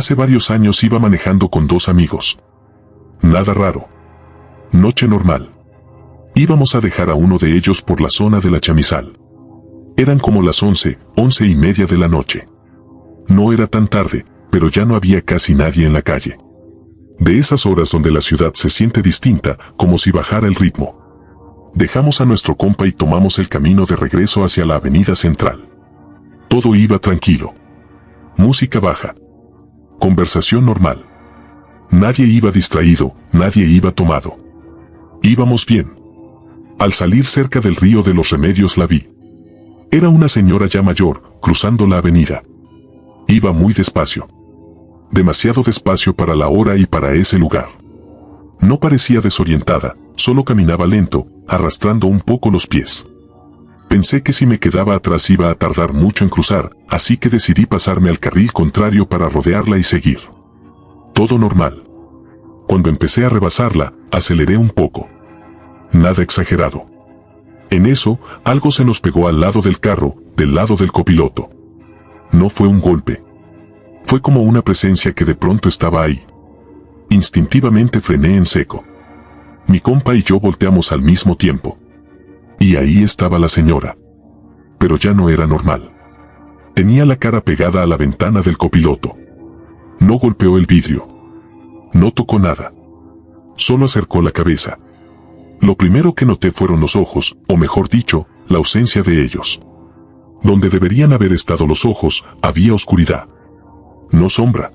Hace varios años iba manejando con dos amigos. Nada raro. Noche normal. Íbamos a dejar a uno de ellos por la zona de la Chamizal. Eran como las 11:30 de la noche. No era tan tarde, pero ya no había casi nadie en la calle. De esas horas donde la ciudad se siente distinta, como si bajara el ritmo. Dejamos a nuestro compa y tomamos el camino de regreso hacia la avenida central. Todo iba tranquilo. Música baja. Conversación normal. Nadie iba distraído, nadie iba tomado. Íbamos bien. Al salir cerca del río de los Remedios la vi. Era una señora ya mayor, cruzando la avenida. Iba muy despacio. Demasiado despacio para la hora y para ese lugar. No parecía desorientada, solo caminaba lento, arrastrando un poco los pies. Pensé que si me quedaba atrás iba a tardar mucho en cruzar, así que decidí pasarme al carril contrario para rodearla y seguir. Todo normal. Cuando empecé a rebasarla, aceleré un poco. Nada exagerado. En eso, algo se nos pegó al lado del carro, del lado del copiloto. No fue un golpe. Fue como una presencia que de pronto estaba ahí. Instintivamente frené en seco. Mi compa y yo volteamos al mismo tiempo. Y ahí estaba la señora. Pero ya no era normal. Tenía la cara pegada a la ventana del copiloto. No golpeó el vidrio. No tocó nada. Solo acercó la cabeza. Lo primero que noté fueron los ojos, o mejor dicho, la ausencia de ellos. Donde deberían haber estado los ojos, había oscuridad. No sombra.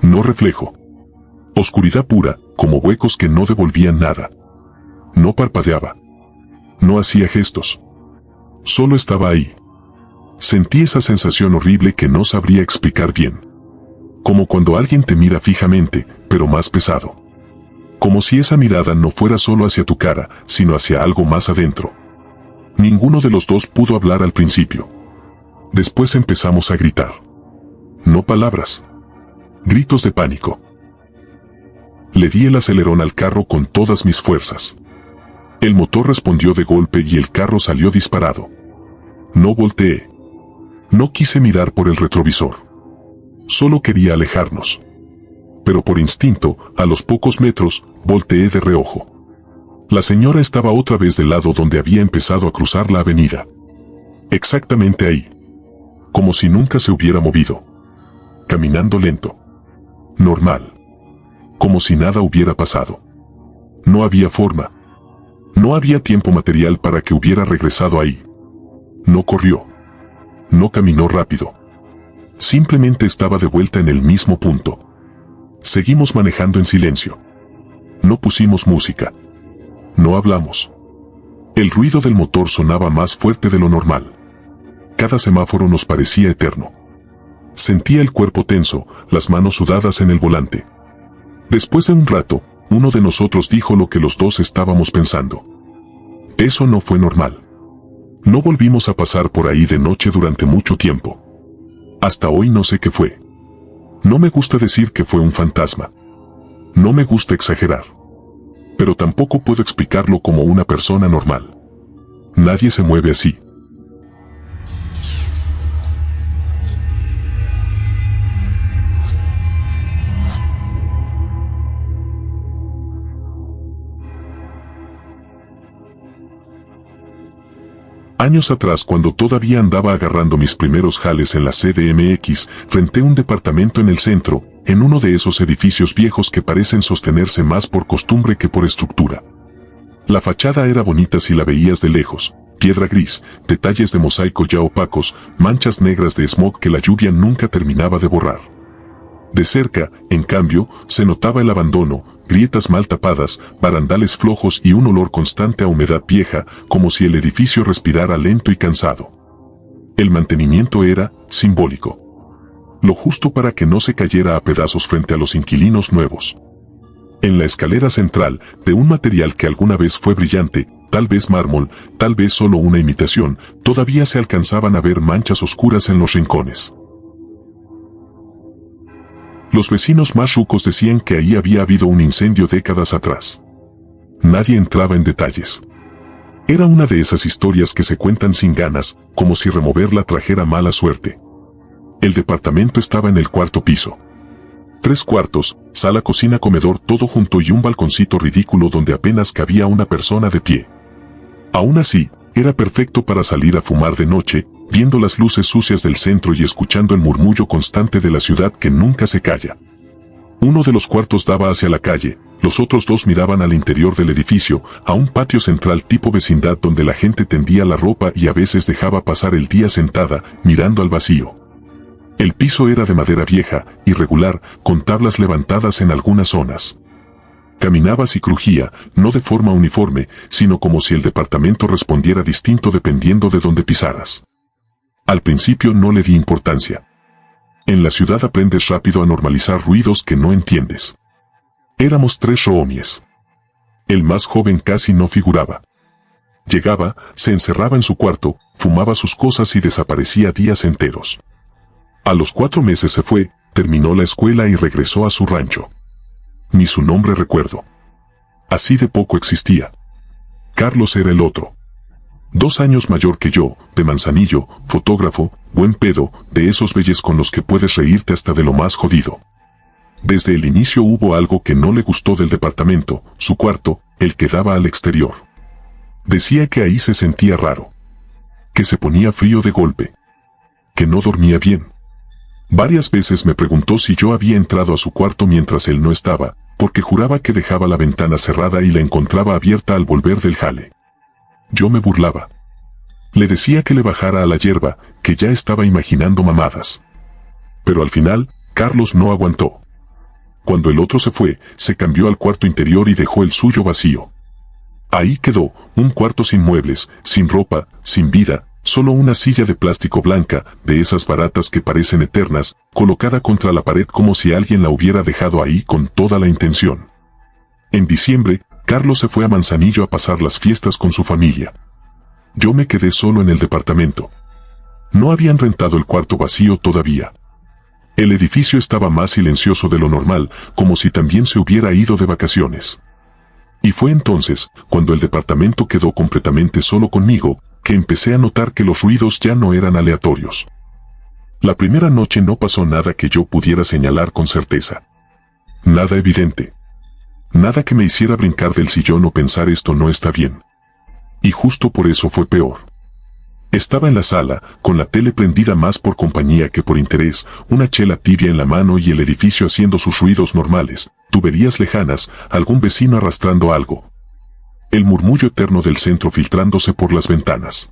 No reflejo. Oscuridad pura, como huecos que no devolvían nada. No parpadeaba. No hacía gestos. Solo estaba ahí. Sentí esa sensación horrible que no sabría explicar bien. Como cuando alguien te mira fijamente, pero más pesado. Como si esa mirada no fuera solo hacia tu cara, sino hacia algo más adentro. Ninguno de los dos pudo hablar al principio. Después empezamos a gritar. No palabras. Gritos de pánico. Le di el acelerón al carro con todas mis fuerzas. El motor respondió de golpe y el carro salió disparado. No volteé. No quise mirar por el retrovisor. Solo quería alejarnos. Pero por instinto, a los pocos metros, volteé de reojo. La señora estaba otra vez del lado donde había empezado a cruzar la avenida. Exactamente ahí. Como si nunca se hubiera movido. Caminando lento. Normal. Como si nada hubiera pasado. No había forma. No había tiempo material para que hubiera regresado ahí. No corrió. No caminó rápido. Simplemente estaba de vuelta en el mismo punto. Seguimos manejando en silencio. No pusimos música. No hablamos. El ruido del motor sonaba más fuerte de lo normal. Cada semáforo nos parecía eterno. Sentía el cuerpo tenso, las manos sudadas en el volante. Después de un rato, uno de nosotros dijo lo que los dos estábamos pensando. Eso no fue normal. No volvimos a pasar por ahí de noche durante mucho tiempo. Hasta hoy no sé qué fue. No me gusta decir que fue un fantasma. No me gusta exagerar. Pero tampoco puedo explicarlo como una persona normal. Nadie se mueve así. Años atrás, cuando todavía andaba agarrando mis primeros jales en la CDMX, renté un departamento en el centro, en uno de esos edificios viejos que parecen sostenerse más por costumbre que por estructura. La fachada era bonita si la veías de lejos, piedra gris, detalles de mosaico ya opacos, manchas negras de smog que la lluvia nunca terminaba de borrar. De cerca, en cambio, se notaba el abandono, grietas mal tapadas, barandales flojos y un olor constante a humedad vieja, como si el edificio respirara lento y cansado. El mantenimiento era simbólico. Lo justo para que no se cayera a pedazos frente a los inquilinos nuevos. En la escalera central, de un material que alguna vez fue brillante, tal vez mármol, tal vez solo una imitación, todavía se alcanzaban a ver manchas oscuras en los rincones. Los vecinos más rucos decían que ahí había habido un incendio décadas atrás. Nadie entraba en detalles. Era una de esas historias que se cuentan sin ganas, como si removerla trajera mala suerte. El departamento estaba en el cuarto piso. 3 cuartos, sala, cocina, comedor, todo junto y un balconcito ridículo donde apenas cabía una persona de pie. Aún así, era perfecto para salir a fumar de noche, viendo las luces sucias del centro y escuchando el murmullo constante de la ciudad que nunca se calla. Uno de los cuartos daba hacia la calle, los otros 2 miraban al interior del edificio, a un patio central tipo vecindad donde la gente tendía la ropa y a veces dejaba pasar el día sentada, mirando al vacío. El piso era de madera vieja, irregular, con tablas levantadas en algunas zonas. Caminabas y crujía, no de forma uniforme, sino como si el departamento respondiera distinto dependiendo de dónde pisaras. Al principio no le di importancia. En la ciudad aprendes rápido a normalizar ruidos que no entiendes. Éramos 3 roomies. El más joven casi no figuraba. Llegaba, se encerraba en su cuarto, fumaba sus cosas y desaparecía días enteros. A los 4 meses se fue, terminó la escuela y regresó a su rancho. Ni su nombre recuerdo. Así de poco existía. Carlos era el otro. 2 años mayor que yo, de Manzanillo, fotógrafo, buen pedo, de esos belles con los que puedes reírte hasta de lo más jodido. Desde el inicio hubo algo que no le gustó del departamento, su cuarto, el que daba al exterior. Decía que ahí se sentía raro. Que se ponía frío de golpe. Que no dormía bien. Varias veces me preguntó si yo había entrado a su cuarto mientras él no estaba, porque juraba que dejaba la ventana cerrada y la encontraba abierta al volver del jale. Yo me burlaba. Le decía que le bajara a la hierba, que ya estaba imaginando mamadas. Pero al final, Carlos no aguantó. Cuando el otro se fue, se cambió al cuarto interior y dejó el suyo vacío. Ahí quedó, un cuarto sin muebles, sin ropa, sin vida, solo una silla de plástico blanca, de esas baratas que parecen eternas, colocada contra la pared como si alguien la hubiera dejado ahí con toda la intención. En diciembre, Carlos se fue a Manzanillo a pasar las fiestas con su familia. Yo me quedé solo en el departamento. No habían rentado el cuarto vacío todavía. El edificio estaba más silencioso de lo normal, como si también se hubiera ido de vacaciones. Y fue entonces, cuando el departamento quedó completamente solo conmigo, que empecé a notar que los ruidos ya no eran aleatorios. La primera noche no pasó nada que yo pudiera señalar con certeza. Nada evidente. Nada que me hiciera brincar del sillón o pensar esto no está bien. Y justo por eso fue peor. Estaba en la sala, con la tele prendida más por compañía que por interés, una chela tibia en la mano y el edificio haciendo sus ruidos normales, tuberías lejanas, algún vecino arrastrando algo. El murmullo eterno del centro filtrándose por las ventanas.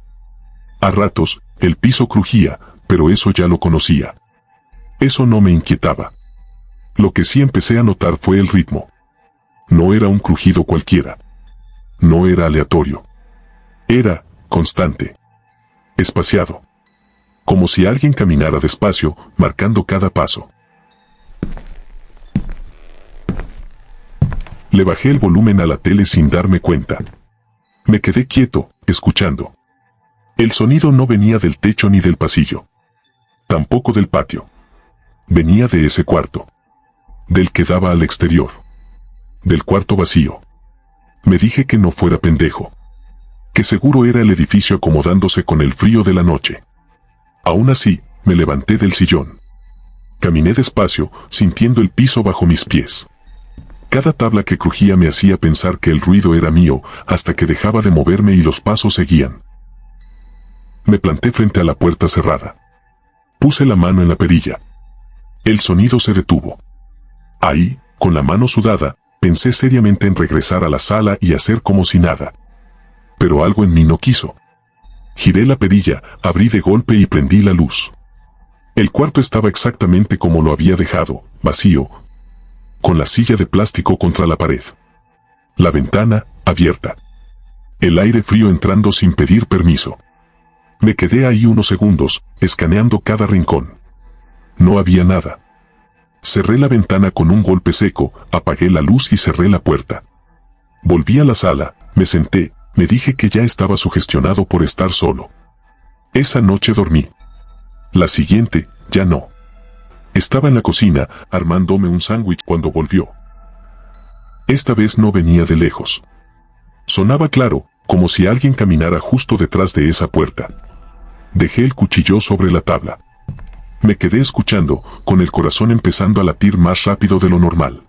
A ratos, el piso crujía, pero eso ya lo conocía. Eso no me inquietaba. Lo que sí empecé a notar fue el ritmo. No era un crujido cualquiera. No era aleatorio. Era constante. Espaciado. Como si alguien caminara despacio, marcando cada paso. Le bajé el volumen a la tele sin darme cuenta. Me quedé quieto, escuchando. El sonido no venía del techo ni del pasillo. Tampoco del patio. Venía de ese cuarto. Del que daba al exterior. Del cuarto vacío. Me dije que no fuera pendejo. Que seguro era el edificio acomodándose con el frío de la noche. Aún así, me levanté del sillón. Caminé despacio, sintiendo el piso bajo mis pies. Cada tabla que crujía me hacía pensar que el ruido era mío, hasta que dejaba de moverme y los pasos seguían. Me planté frente a la puerta cerrada. Puse la mano en la perilla. El sonido se detuvo. Ahí, con la mano sudada, pensé seriamente en regresar a la sala y hacer como si nada. Pero algo en mí no quiso. Giré la perilla, abrí de golpe y prendí la luz. El cuarto estaba exactamente como lo había dejado, vacío, con la silla de plástico contra la pared. La ventana, abierta. El aire frío entrando sin pedir permiso. Me quedé ahí unos segundos, escaneando cada rincón. No había nada. Cerré la ventana con un golpe seco, apagué la luz y cerré la puerta. Volví a la sala, me senté, me dije que ya estaba sugestionado por estar solo. Esa noche dormí. La siguiente, ya no. Estaba en la cocina, armándome un sándwich cuando volvió. Esta vez no venía de lejos. Sonaba claro, como si alguien caminara justo detrás de esa puerta. Dejé el cuchillo sobre la tabla. Me quedé escuchando, con el corazón empezando a latir más rápido de lo normal.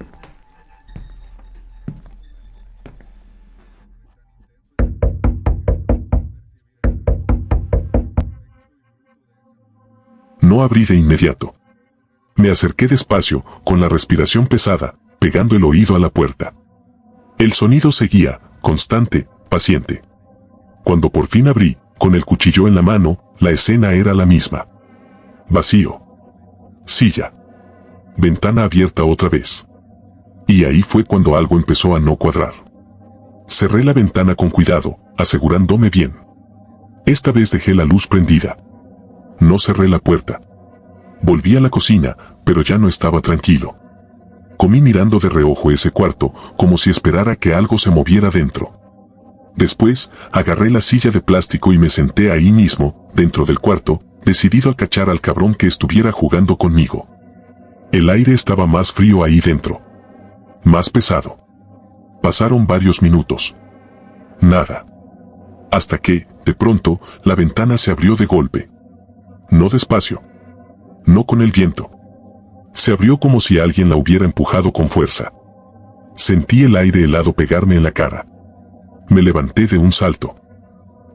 No abrí de inmediato. Me acerqué despacio, con la respiración pesada, pegando el oído a la puerta. El sonido seguía, constante, paciente. Cuando por fin abrí, con el cuchillo en la mano, la escena era la misma. Vacío. Silla. Ventana abierta otra vez. Y ahí fue cuando algo empezó a no cuadrar. Cerré la ventana con cuidado, asegurándome bien. Esta vez dejé la luz prendida. No cerré la puerta. Volví a la cocina, pero ya no estaba tranquilo. Comí mirando de reojo ese cuarto, como si esperara que algo se moviera dentro. Después, agarré la silla de plástico y me senté ahí mismo, dentro del cuarto, decidido a cachar al cabrón que estuviera jugando conmigo. El aire estaba más frío ahí dentro. Más pesado. Pasaron varios minutos. Nada. Hasta que, de pronto, la ventana se abrió de golpe. No despacio. No con el viento. Se abrió como si alguien la hubiera empujado con fuerza. Sentí el aire helado pegarme en la cara. Me levanté de un salto.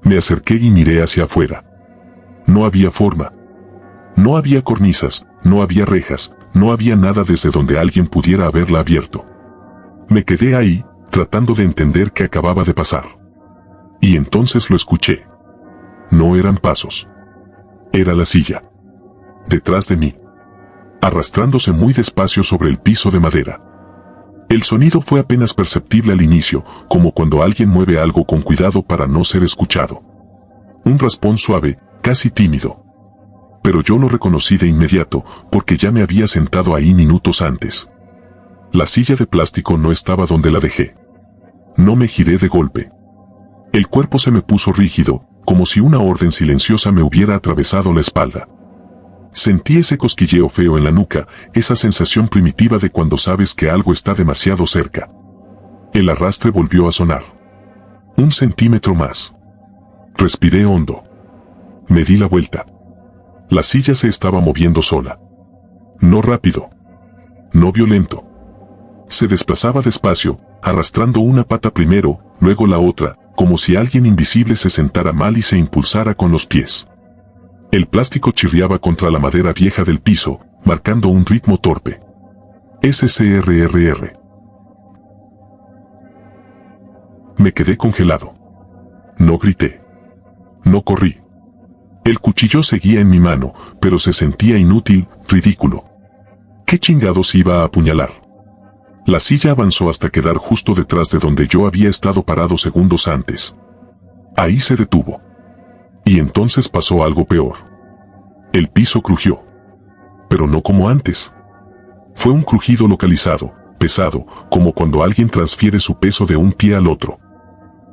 Me acerqué y miré hacia afuera. No había forma. No había cornisas, no había rejas, no había nada desde donde alguien pudiera haberla abierto. Me quedé ahí, tratando de entender qué acababa de pasar. Y entonces lo escuché. No eran pasos. Era la silla. Detrás de mí. Arrastrándose muy despacio sobre el piso de madera. El sonido fue apenas perceptible al inicio, como cuando alguien mueve algo con cuidado para no ser escuchado. Un raspón suave, casi tímido. Pero yo lo reconocí de inmediato, porque ya me había sentado ahí minutos antes. La silla de plástico no estaba donde la dejé. No me giré de golpe. El cuerpo se me puso rígido, como si una orden silenciosa me hubiera atravesado la espalda. Sentí ese cosquilleo feo en la nuca, esa sensación primitiva de cuando sabes que algo está demasiado cerca. El arrastre volvió a sonar. 1 centímetro más. Respiré hondo. Me di la vuelta. La silla se estaba moviendo sola. No rápido. No violento. Se desplazaba despacio, arrastrando una pata primero, luego la otra, como si alguien invisible se sentara mal y se impulsara con los pies. El plástico chirriaba contra la madera vieja del piso, marcando un ritmo torpe. SCRRR. Me quedé congelado. No grité. No corrí. El cuchillo seguía en mi mano, pero se sentía inútil, ridículo. ¿Qué chingados iba a apuñalar? La silla avanzó hasta quedar justo detrás de donde yo había estado parado segundos antes. Ahí se detuvo. Y entonces pasó algo peor. El piso crujió. Pero no como antes. Fue un crujido localizado, pesado, como cuando alguien transfiere su peso de un pie al otro.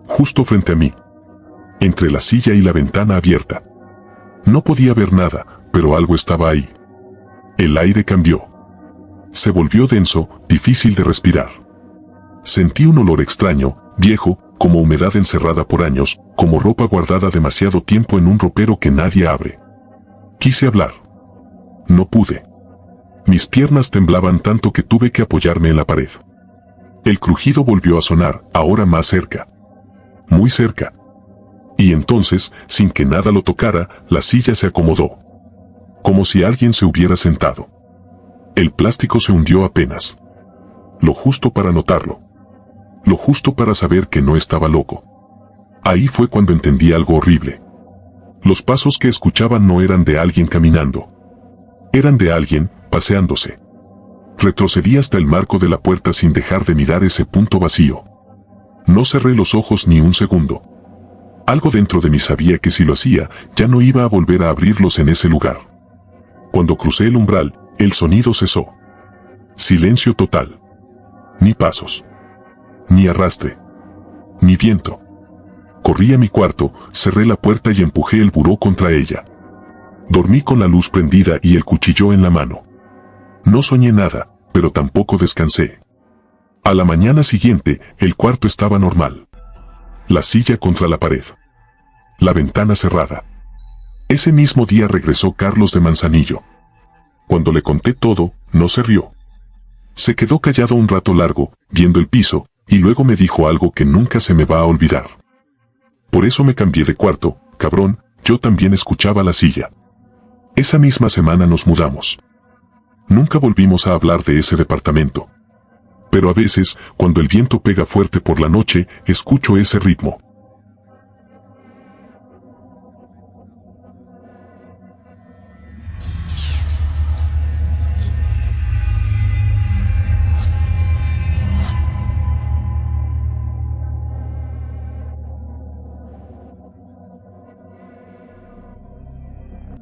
Justo frente a mí. Entre la silla y la ventana abierta. No podía ver nada, pero algo estaba ahí. El aire cambió. Se volvió denso, difícil de respirar. Sentí un olor extraño, viejo, como humedad encerrada por años, como ropa guardada demasiado tiempo en un ropero que nadie abre. Quise hablar. No pude. Mis piernas temblaban tanto que tuve que apoyarme en la pared. El crujido volvió a sonar, ahora más cerca. Muy cerca. Y entonces, sin que nada lo tocara, la silla se acomodó. Como si alguien se hubiera sentado. El plástico se hundió apenas. Lo justo para notarlo. Lo justo para saber que no estaba loco. Ahí fue cuando entendí algo horrible. Los pasos que escuchaba no eran de alguien caminando. Eran de alguien, paseándose. Retrocedí hasta el marco de la puerta sin dejar de mirar ese punto vacío. No cerré los ojos ni un segundo. Algo dentro de mí sabía que si lo hacía, ya no iba a volver a abrirlos en ese lugar. Cuando crucé el umbral, el sonido cesó. Silencio total. Ni pasos. Ni arrastre. Ni viento. Corrí a mi cuarto, cerré la puerta y empujé el buró contra ella. Dormí con la luz prendida y el cuchillo en la mano. No soñé nada, pero tampoco descansé. A la mañana siguiente, el cuarto estaba normal. La silla contra la pared. La ventana cerrada. Ese mismo día regresó Carlos de Manzanillo. cuando le conté todo, no se rió. Se quedó callado un rato largo, viendo el piso, y luego me dijo algo que nunca se me va a olvidar. Por eso me cambié de cuarto, cabrón, yo también escuchaba la silla. Esa misma semana nos mudamos. Nunca volvimos a hablar de ese departamento. Pero a veces, cuando el viento pega fuerte por la noche, escucho ese ritmo.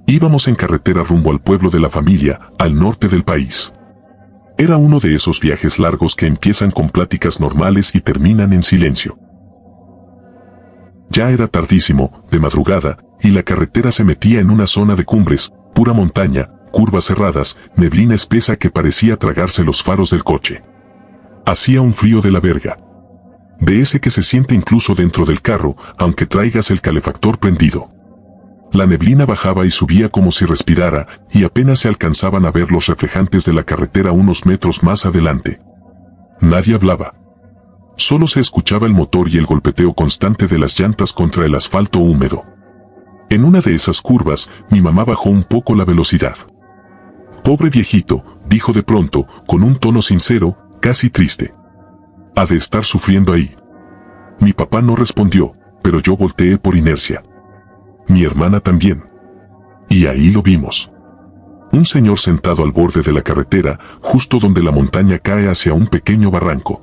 Íbamos en carretera rumbo al pueblo de la familia, al norte del país. Era uno de esos viajes largos que empiezan con pláticas normales y terminan en silencio. Ya era tardísimo, de madrugada, y la carretera se metía en una zona de cumbres, pura montaña, curvas cerradas, neblina espesa que parecía tragarse los faros del coche. Hacía un frío de la verga. De ese que se siente incluso dentro del carro, aunque traigas el calefactor prendido. La neblina bajaba y subía como si respirara, y apenas se alcanzaban a ver los reflejantes de la carretera unos metros más adelante. Nadie hablaba. Solo se escuchaba el motor y el golpeteo constante de las llantas contra el asfalto húmedo. En una de esas curvas, mi mamá bajó un poco la velocidad. «Pobre viejito», dijo de pronto, con un tono sincero, casi triste. «Ha de estar sufriendo ahí». Mi papá no respondió, pero yo volteé por inercia. Mi hermana también. Y ahí lo vimos. Un señor sentado al borde de la carretera, justo donde la montaña cae hacia un pequeño barranco.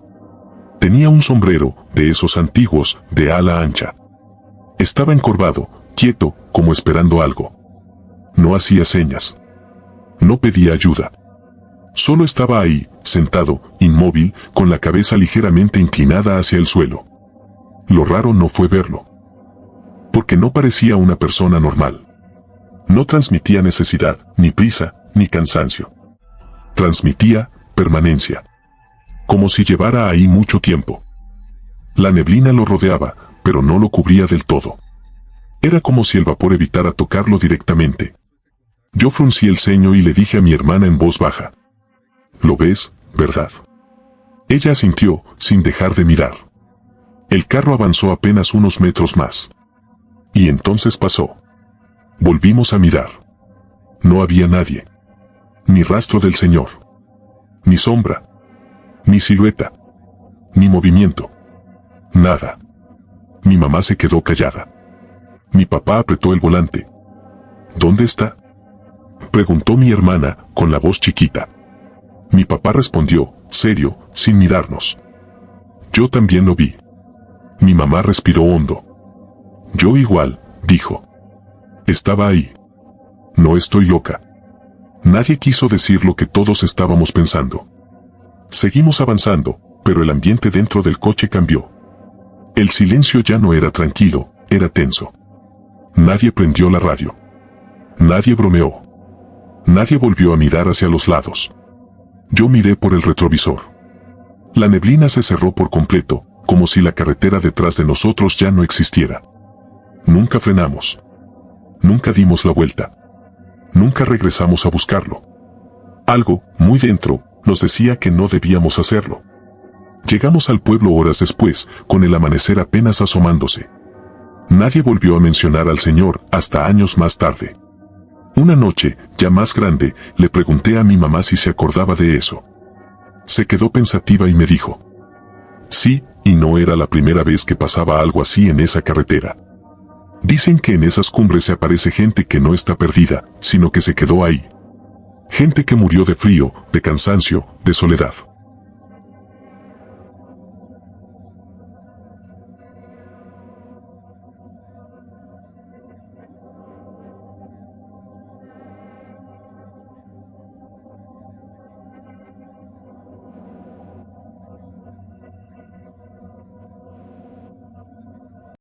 Tenía un sombrero, de esos antiguos, de ala ancha. Estaba encorvado, quieto, como esperando algo. No hacía señas. No pedía ayuda. Solo estaba ahí, sentado, inmóvil, con la cabeza ligeramente inclinada hacia el suelo. Lo raro no fue verlo. Porque no parecía una persona normal. No transmitía necesidad, ni prisa, ni cansancio. Transmitía permanencia. Como si llevara ahí mucho tiempo. La neblina lo rodeaba, pero no lo cubría del todo. Era como si el vapor evitara tocarlo directamente. Yo fruncí el ceño y le dije a mi hermana en voz baja. «¿Lo ves, verdad?» Ella asintió, sin dejar de mirar. El carro avanzó apenas unos metros más. Y entonces pasó. Volvimos a mirar. No había nadie. Ni rastro del señor. Ni sombra. Ni silueta. Ni movimiento. Nada. Mi mamá se quedó callada. Mi papá apretó el volante. «¿Dónde está?», preguntó mi hermana, con la voz chiquita. Mi papá respondió, serio, sin mirarnos. «Yo también lo vi». Mi mamá respiró hondo. «Yo igual», dijo. «Estaba ahí. No estoy loca». Nadie quiso decir lo que todos estábamos pensando. Seguimos avanzando, pero el ambiente dentro del coche cambió. El silencio ya no era tranquilo, era tenso. Nadie prendió la radio. Nadie bromeó. Nadie volvió a mirar hacia los lados. Yo miré por el retrovisor. La neblina se cerró por completo, como si la carretera detrás de nosotros ya no existiera. Nunca frenamos. Nunca dimos la vuelta. Nunca regresamos a buscarlo. Algo, muy dentro, nos decía que no debíamos hacerlo. Llegamos al pueblo horas después, con el amanecer apenas asomándose. Nadie volvió a mencionar al señor hasta años más tarde. Una noche, ya más grande, le pregunté a mi mamá si se acordaba de eso. Se quedó pensativa y me dijo. Sí, y no era la primera vez que pasaba algo así en esa carretera. Dicen que en esas cumbres se aparece gente que no está perdida, sino que se quedó ahí. Gente que murió de frío, de cansancio, de soledad.